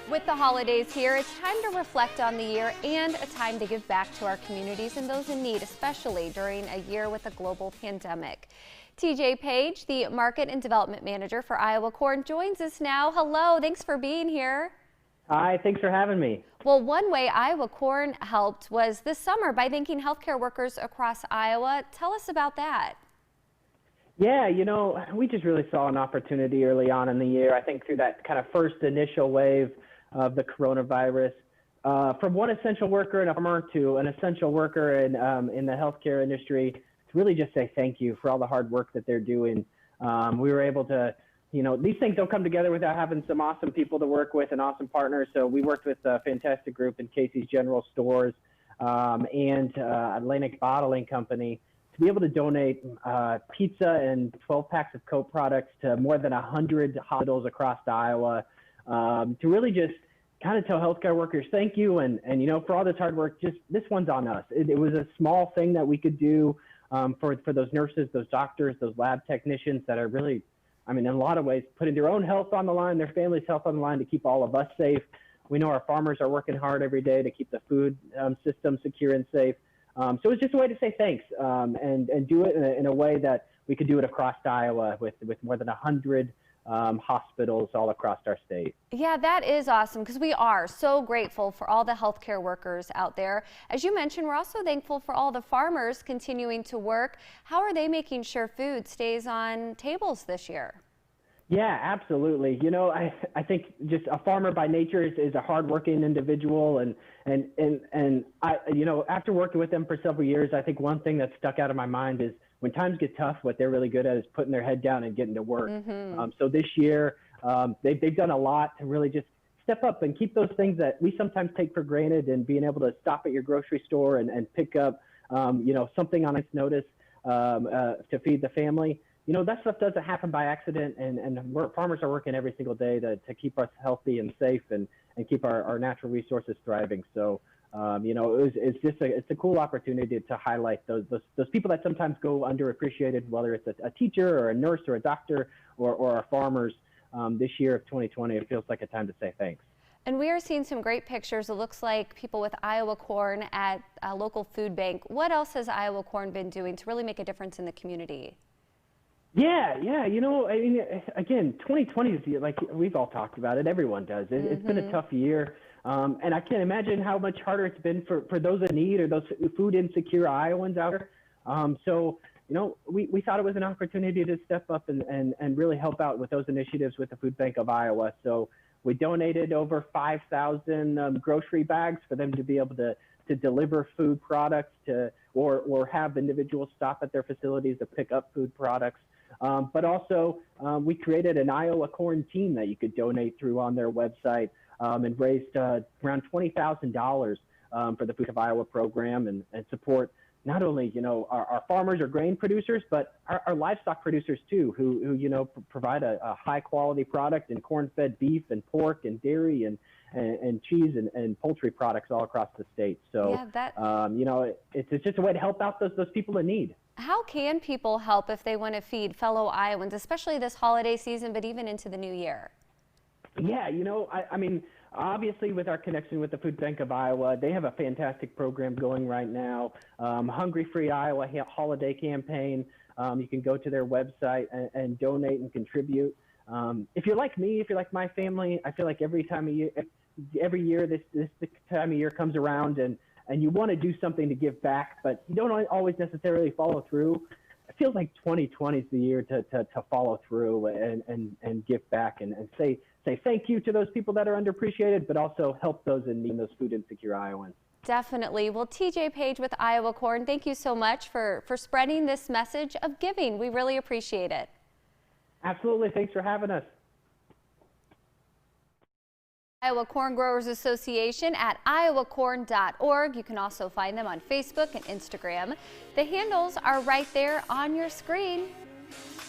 With the holidays here, it's time to reflect on the year and a time to give back to our communities and those in need, especially during a year with a global pandemic. TJ Page, the Market and Development Manager for Iowa Corn, joins us now. Hello, thanks for being here. Hi, thanks for having me. Well, one way Iowa Corn helped was this summer by thanking healthcare workers across Iowa. Tell us about that. Yeah, we just really saw an opportunity early on in the year. I think through that kind of first initial wave of the coronavirus, from one essential worker and a farmer to an essential worker in the healthcare industry, to really just say thank you for all the hard work that they're doing. We were able to, these things don't come together without having some awesome people to work with and awesome partners. So we worked with a fantastic group in Casey's General Stores and Atlantic Bottling Company to be able to donate pizza and 12 packs of Coke products to more than 100 hospitals across Iowa, to really just kind of tell healthcare workers thank you and for all this hard work. Just this one's on us. It was a small thing that we could do for those nurses, those doctors, those lab technicians that are really, in a lot of ways, putting their own health on the line, their family's health on the line to keep all of us safe. We know our farmers are working hard every day to keep the food system secure and safe. So it's just a way to say thanks and do it in a way that we could do it across Iowa with more than 100 hospitals all across our state. Yeah, that is awesome because we are so grateful for all the healthcare workers out there. As you mentioned, we're also thankful for all the farmers continuing to work. How are they making sure food stays on tables this year? Yeah, absolutely. I think just a farmer by nature is a hardworking individual, and I, after working with them for several years, I think one thing that stuck out of my mind is when times get tough, what they're really good at is putting their head down and getting to work. So this year, they've done a lot to really just step up and keep those things that we sometimes take for granted, and being able to stop at your grocery store and pick up, something on its notice to feed the family. That stuff doesn't happen by accident, and farmers are working every single day to keep us healthy and safe and keep our natural resources thriving. So, it's a cool opportunity to highlight those people that sometimes go underappreciated, whether it's a teacher or a nurse or a doctor or our farmers. This year of 2020, it feels like a time to say thanks. And we are seeing some great pictures. It looks like people with Iowa Corn at a local food bank. What else has Iowa Corn been doing to really make a difference in the community? Yeah. Again, 2020 is like we've all talked about it. Everyone does. It's been a tough year. And I can't imagine how much harder it's been for those in need or those food insecure Iowans out there. So, we thought it was an opportunity to step up and really help out with those initiatives with the Food Bank of Iowa. So we donated over 5,000 grocery bags for them to be able to deliver food products or have individuals stop at their facilities to pick up food products. But also, we created an Iowa Corn team that you could donate through on their website, and raised around $20,000 for the Food of Iowa program and support not only our farmers or grain producers, but our livestock producers too, who provide a high quality product in corn-fed beef and pork and dairy and cheese and poultry products all across the state. So it's just a way to help out those people in need. How can people help if they want to feed fellow Iowans, especially this holiday season, but even into the new year? Yeah, obviously with our connection with the Food Bank of Iowa, they have a fantastic program going right now, Hungry Free Iowa holiday campaign. You can go to their website and donate and contribute. If you're like me, if you're like my family, I feel like every year this time of year comes around and you want to do something to give back, but you don't always necessarily follow through. It feels like 2020 is the year to follow through and give back and say thank you to those people that are underappreciated, but also help those in need, those food insecure Iowans. Definitely. Well, TJ Page with Iowa Corn, thank you so much for spreading this message of giving. We really appreciate it. Absolutely. Thanks for having us. Iowa Corn Growers Association at iowacorn.org. You can also find them on Facebook and Instagram. The handles are right there on your screen.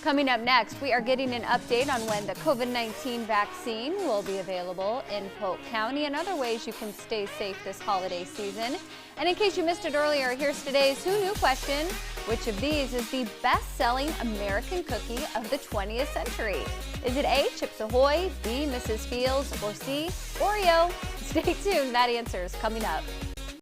Coming up next, we are getting an update on when the COVID-19 vaccine will be available in Polk County and other ways you can stay safe this holiday season. And in case you missed it earlier, here's today's Who Knew question. Which of these is the best-selling American cookie of the 20th century? Is it A, Chips Ahoy, B, Mrs. Fields, or C, Oreo? Stay tuned, that answer is coming up.